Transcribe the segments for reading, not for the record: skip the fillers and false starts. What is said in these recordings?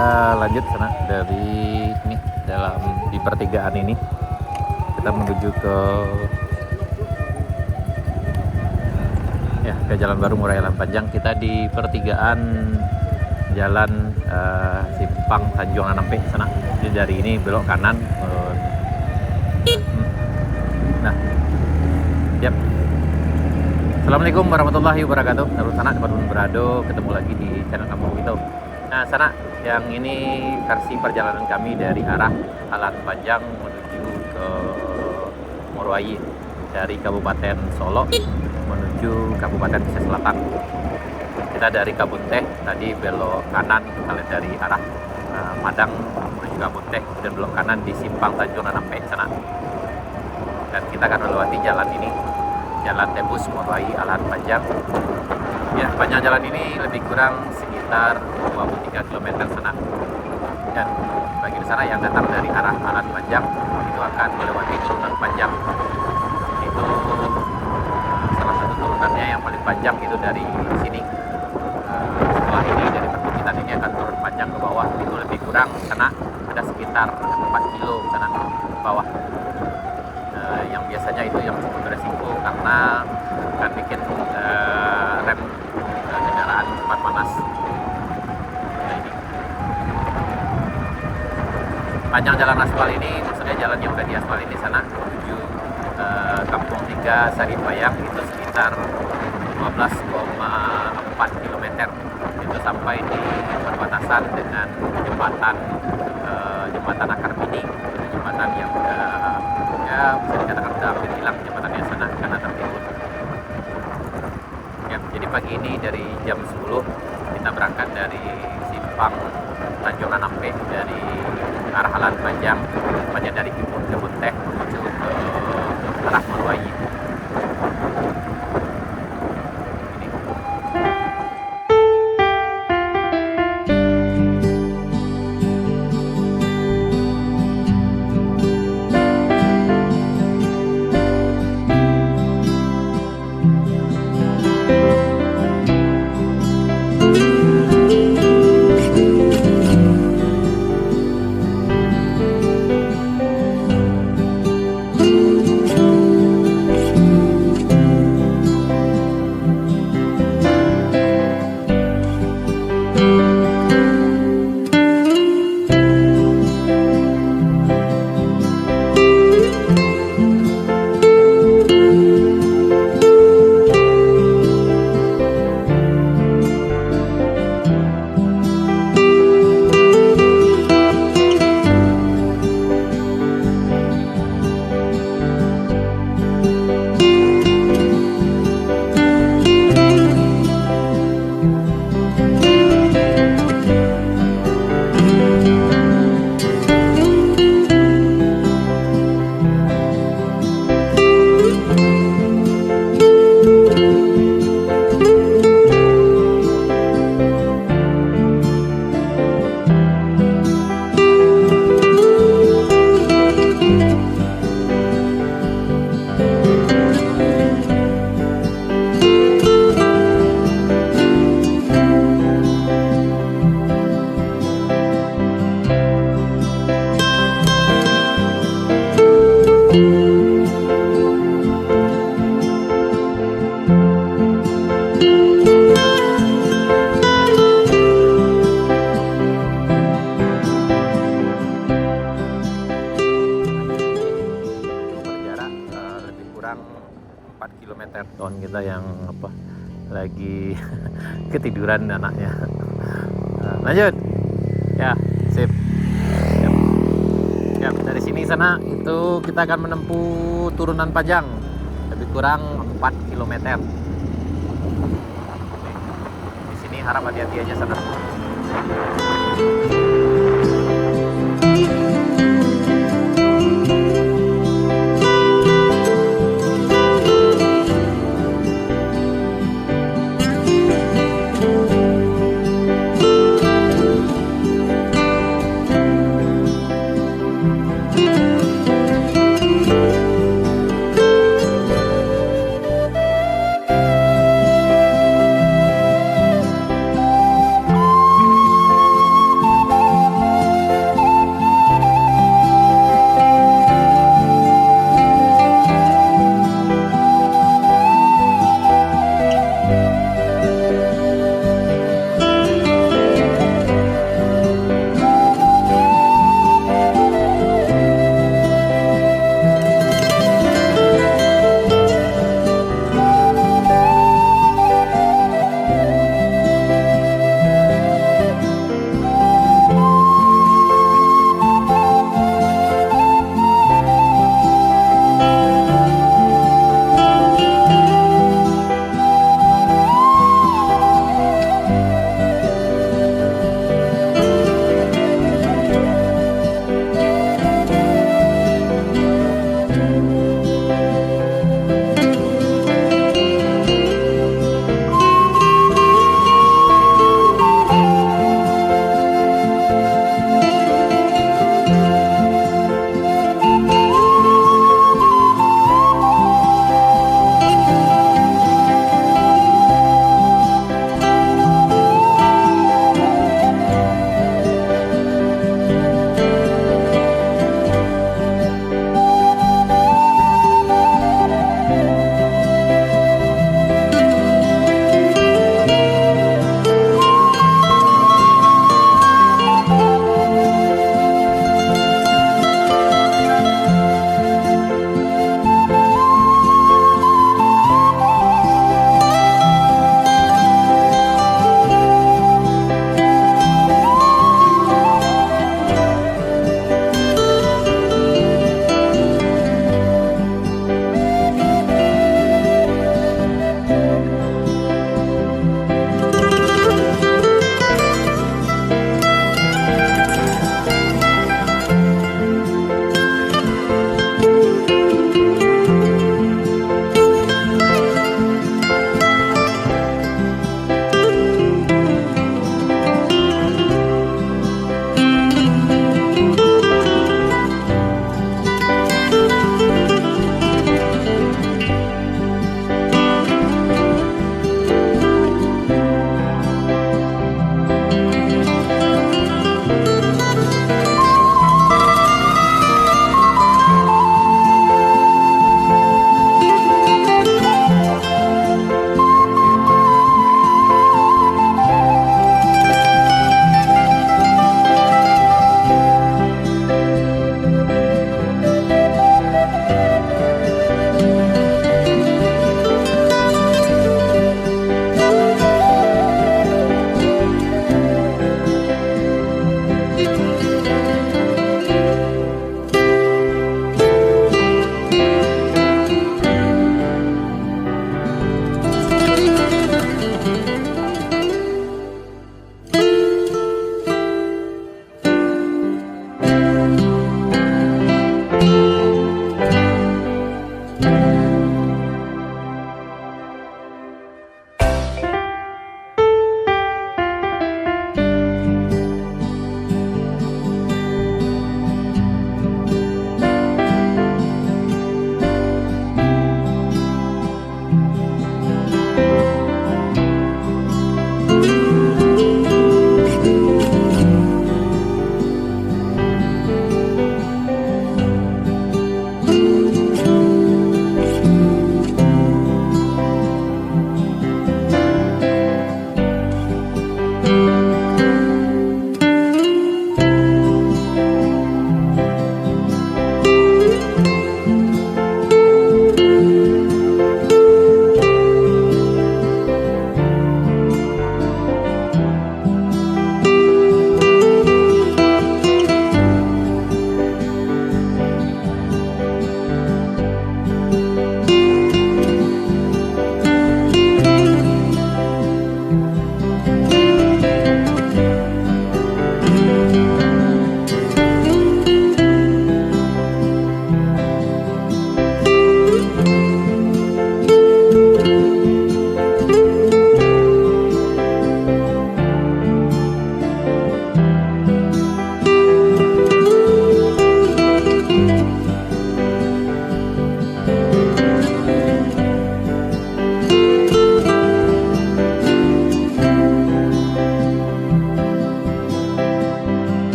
kita lanjut sana dari ini di pertigaan ini kita menuju ke Jalan Baru Murai Alam Panjang. Kita di pertigaan Jalan Simpang Tanjung Anampe sana. Jadi dari ini belok kanan. Nah, yap. Assalamualaikum warahmatullahi wabarakatuh. Salam sana teman-teman berado, ketemu lagi di channel Kampung Itu. Nah, sana yang ini versi perjalanan kami dari arah Alan Panjang menuju ke Morowali dari Kabupaten Solo menuju Kabupaten Pesisir Selatan. Kita dari Kabun Teh tadi belok kanan, kita lihat dari arah Madang menuju Kabun Teh, kemudian belok kanan di Simpang Tanjung Anampe sana. Dan kita akan melewati jalan ini, Jalan Tembus Morowali Alan Panjang. Ya, panjang jalan ini lebih kurang sekitar 23 km sana. Dan bagi sana yang datang dari arah Alan Panjang itu akan melewati turunan panjang. Itu salah satu turunannya yang paling panjang itu dari sini. Setelah ini dari perbukitan ini akan turun panjang ke bawah, itu lebih kurang sana ada sekitar 4 kilo sana ke bawah. Yang biasanya itu yang cukup beresiko karena akan bikin rem kendaraan cepat panas. Nah, ini panjang jalan aspal ini, maksudnya jalan yang udah di aspal ini sana menuju Kampung 3 Saribayang itu sekitar 12,4 km. Itu sampai di perbatasan dengan jembatan Akar Mini, jembatan yang ya bisa dikatakan udah hampir hilang jembatannya sana karena tertimbun. Ya, jadi pagi ini dari jam 10 kita berangkat dari Simpang Tanjung Anampe dari arah Alan Panjang, tepatnya dari Kebun Teh menuju ke arah Morowali. Kawan kita yang lagi ketiduran anaknya. Lanjut ya, sip ya. Dari sini sana itu kita akan menempuh turunan panjang lebih kurang 4 km. Di sini harap hati-hati aja sana.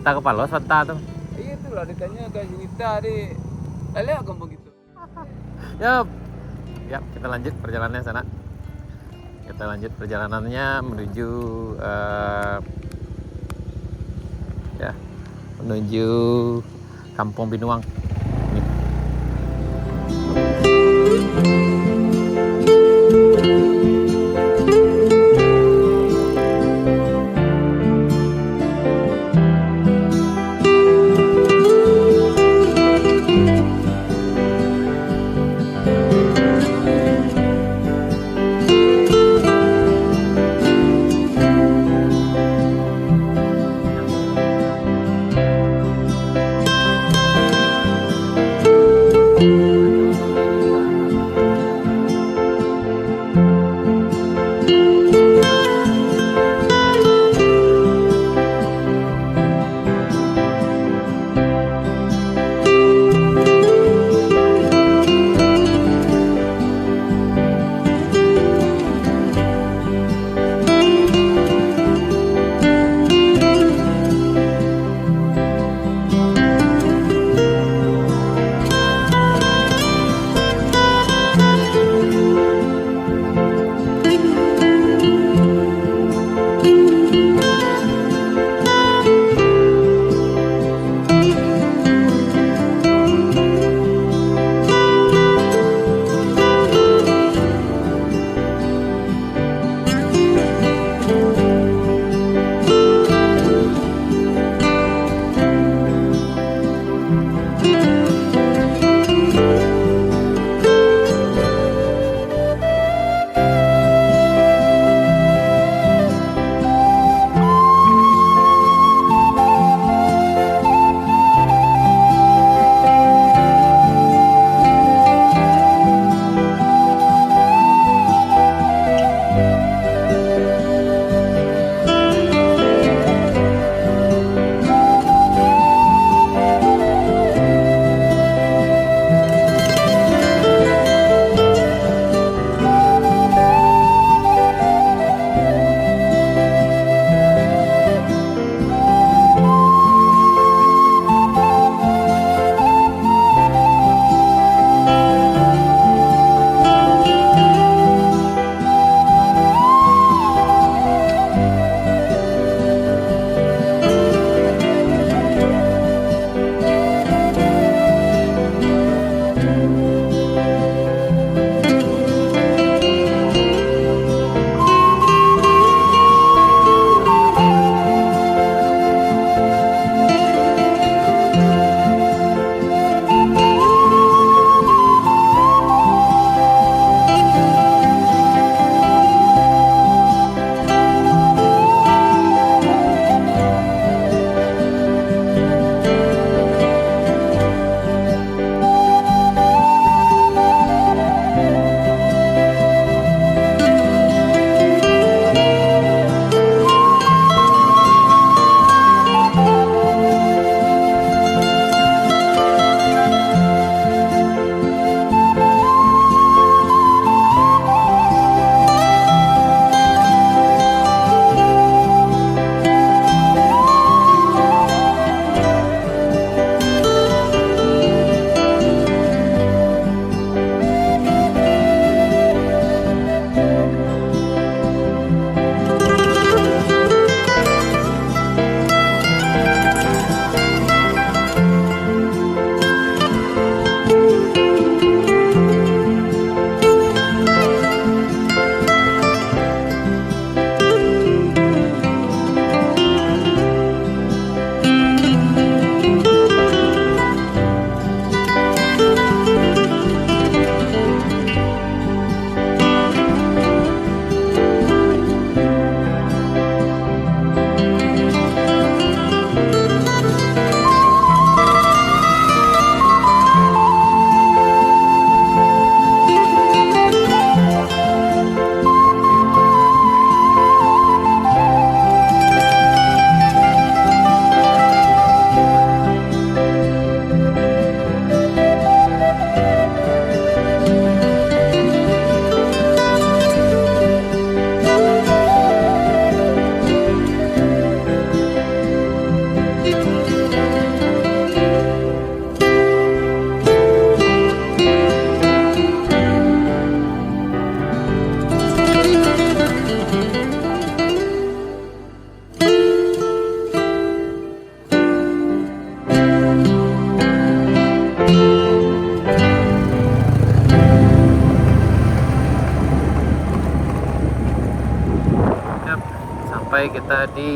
Peta Kepala, Santa tuh. Iya tuh lah ditanya ke Juwita di lihat kamu begitu. Yap. Yap, kita lanjut perjalanannya sana. Kita lanjut perjalanannya menuju ya, menuju Kampung Binuang. Nih. sampai kita di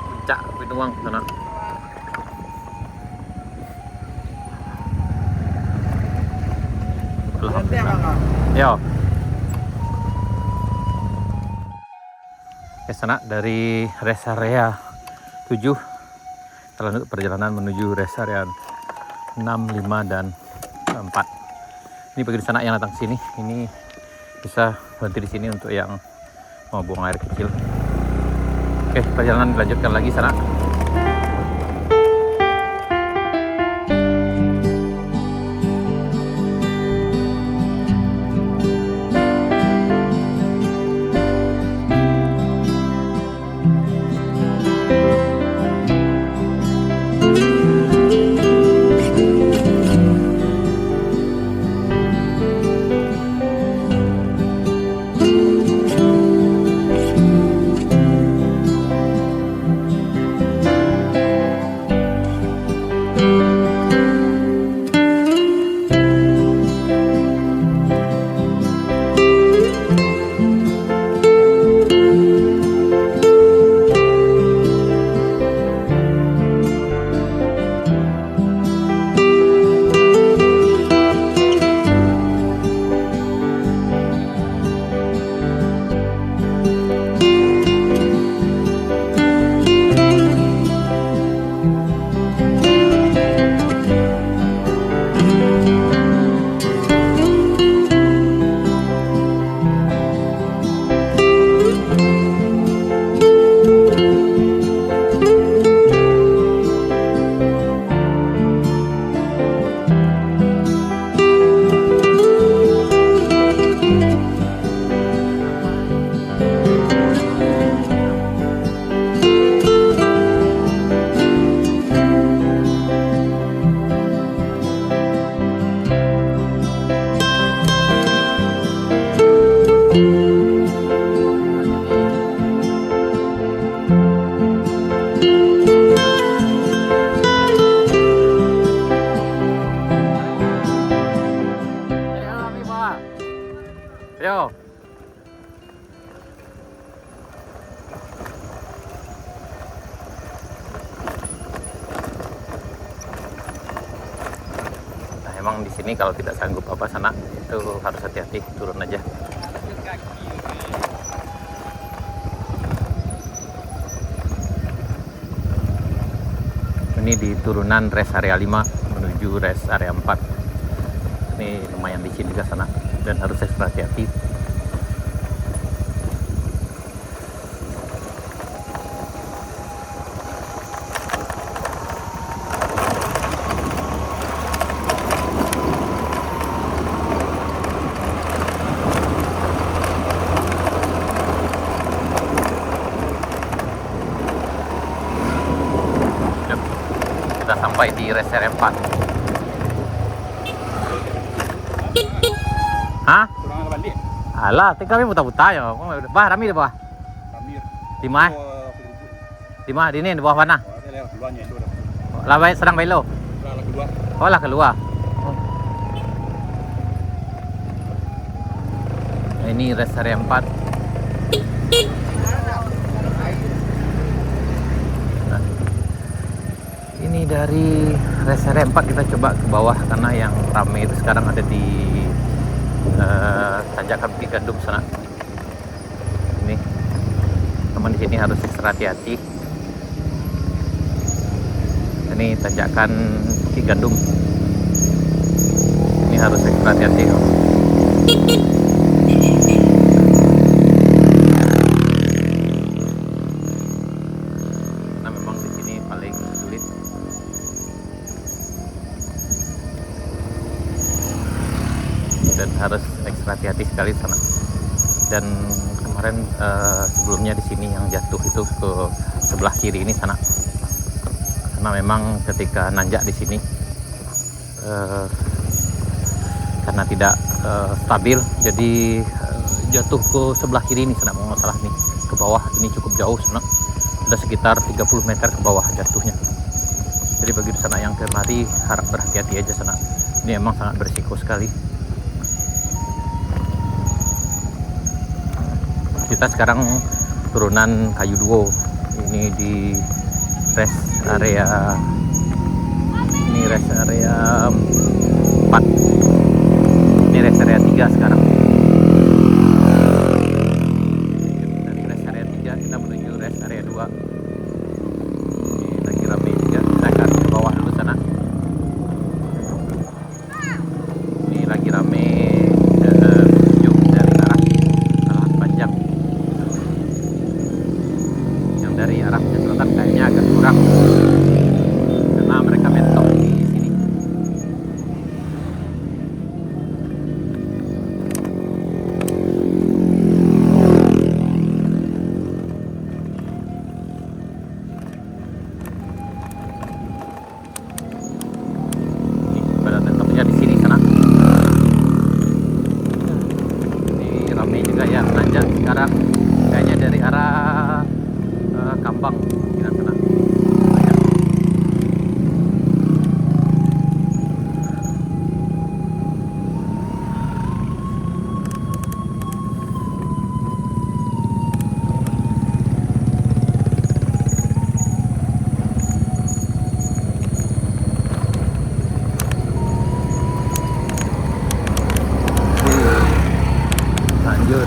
puncak Pinuang sana. Alhamdulillah. Yo. Ke sana dari rest area 7 kita lanjut perjalanan menuju rest area 6, 5 dan 4. Ini bagi di sana yang datang sini, ini bisa berhenti di sini untuk yang mau buang air kecil. Oke, perjalanan dilanjutkan lagi sana. Yo. Nah, emang di sini kalau tidak sanggup apa sana itu harus hati-hati, turun aja. Ini di turunan rest area 5 menuju rest area 4. Ini lumayan licin juga sana dan harus ekstra hati-hati. Kita sampai di rest area 4. Hah? Kurang balik. Alah, kami buta-buta ya. Bah, Rami di bawah. Amir. Di mana? Di mana? Di ini di bawah mana? Lah baik sedang belo. Oh lah keluar. Nah, ini rest area 4. Nah, ini dari rest area 4 kita coba ke bawah karena yang ramai itu sekarang ada di tanjakan Bukit Gandum sana. Ini teman di sini harus ekstra hati-hati. Ini tanjakan Bukit Gandum. Ini harus ekstra hati-hati. Karena memang di sini paling sulit. Dan harus ekstra hati-hati sekali sana. Dan kemarin sebelumnya di sini yang jatuh itu ke sebelah kiri ini sana. Karena memang ketika nanjak di sini karena tidak stabil, jadi jatuh ke sebelah kiri ini sana, mau salah nih ke bawah. Ini cukup jauh sana, ada sekitar 30 meter ke bawah jatuhnya. Jadi bagi di sana yang kemari harap berhati-hati aja sana. Ini emang sangat berisiko sekali. Kita sekarang turunan Kayu Duo. Ini di rest area, ini rest area 4, ini rest area 3 sekarang. Dari rest area 3 kita menuju rest area 2. Ini lagi ramai juga, kita akan ke bawah dulu sana. Ini lagi ramai menuju dari arah Lahan Panjang. Yang dari arah selatan kayaknya agak kurang karena mereka mentok di sini. Pada mentoknya di sini sana. Ini ramai juga ya menanjak sekarang, kayaknya dari arah Kambang kira sana.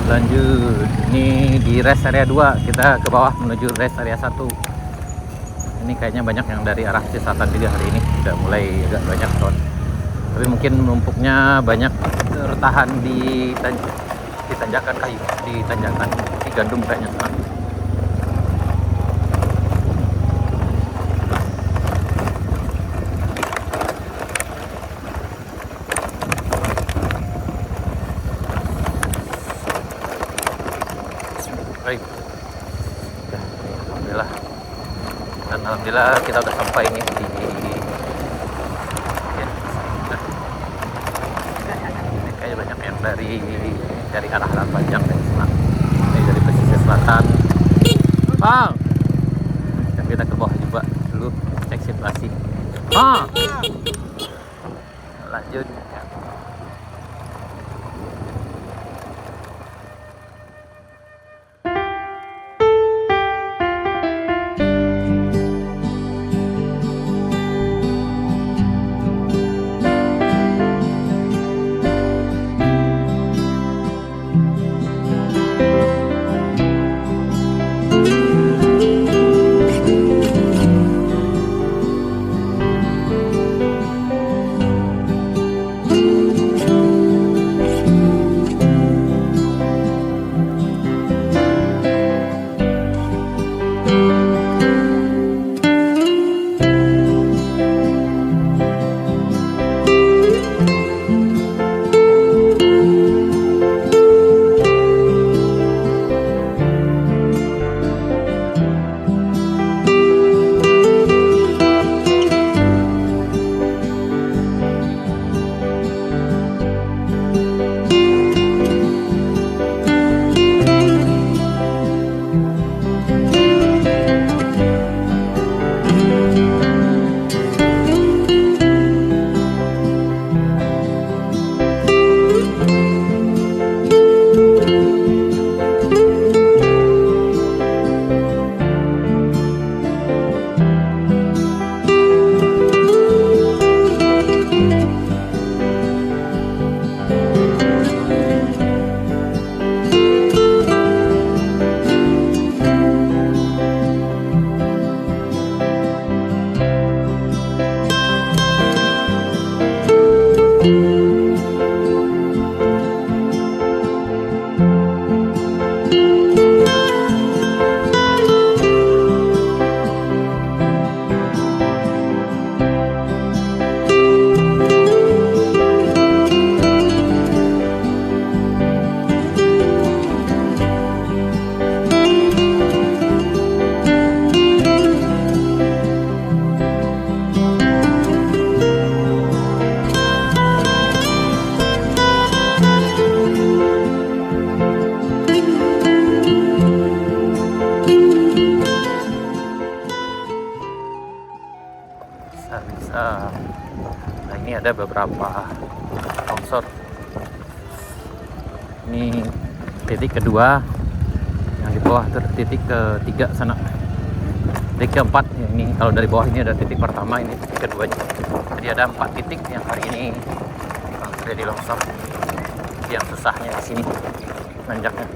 Lanjut. Ini di rest area 2, kita ke bawah menuju rest area 1. Ini kayaknya banyak yang dari arah selatan juga hari ini, udah mulai agak banyak ton. Tapi mungkin numpuknya banyak tertahan di tanjakan kayu, di tanjakan di gandum kayaknya sana. Baik. Ya, alhamdulillah. Dan alhamdulillah kita udah sampai nih di ya, nah. Ini kayaknya banyak yang dari arah Lahan Panjang dari selatan. Ini dari pesisir selatan. Bang. Dan kita ke bawah juga dulu cek situasi. Lanjut. Nah ini ada beberapa longsor. Ini titik kedua Yang di bawah itu titik ketiga sana. Titik keempat ini, kalau dari bawah ini ada titik pertama, ini titik kedua. Jadi ada 4 titik yang hari ini terjadi longsor. Yang susahnya di sini nanjaknya.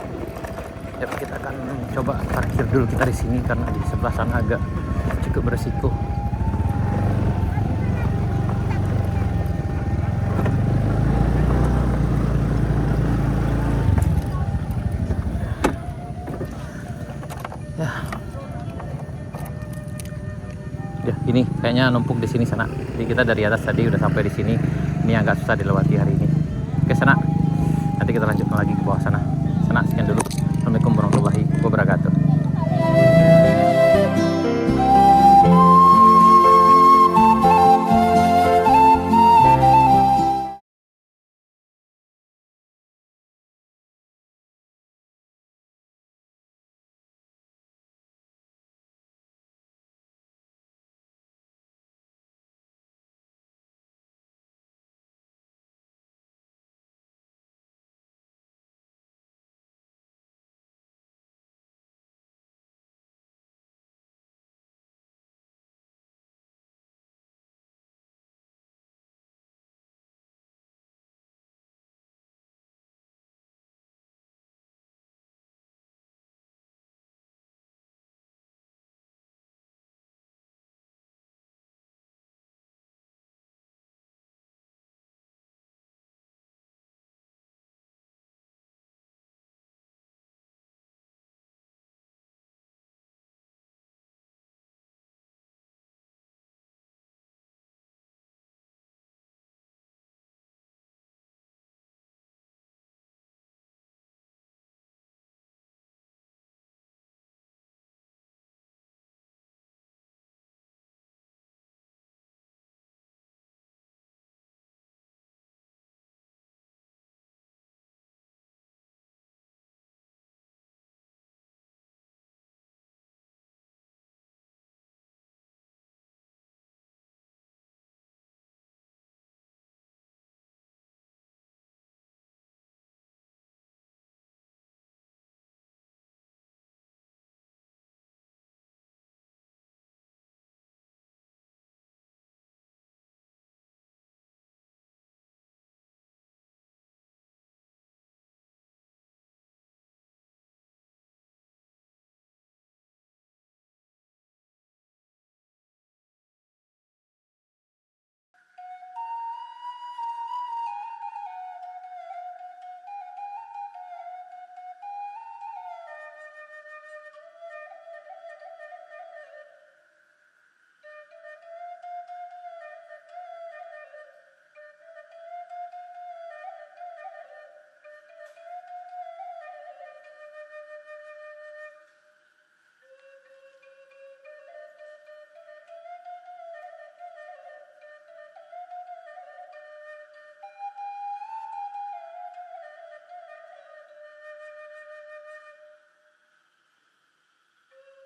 Ya, kita akan coba parkir dulu kita di sini karena di sebelah sana agak cukup beresiko. Ya, ini kayaknya numpuk di sini sana. Jadi kita dari atas tadi udah sampai di sini. Ini agak susah dilewati hari ini. Oke sana. Nanti kita lanjutkan lagi ke bawah sana. Sana sekian dulu. Assalamualaikum warahmatullahi wabarakatuh.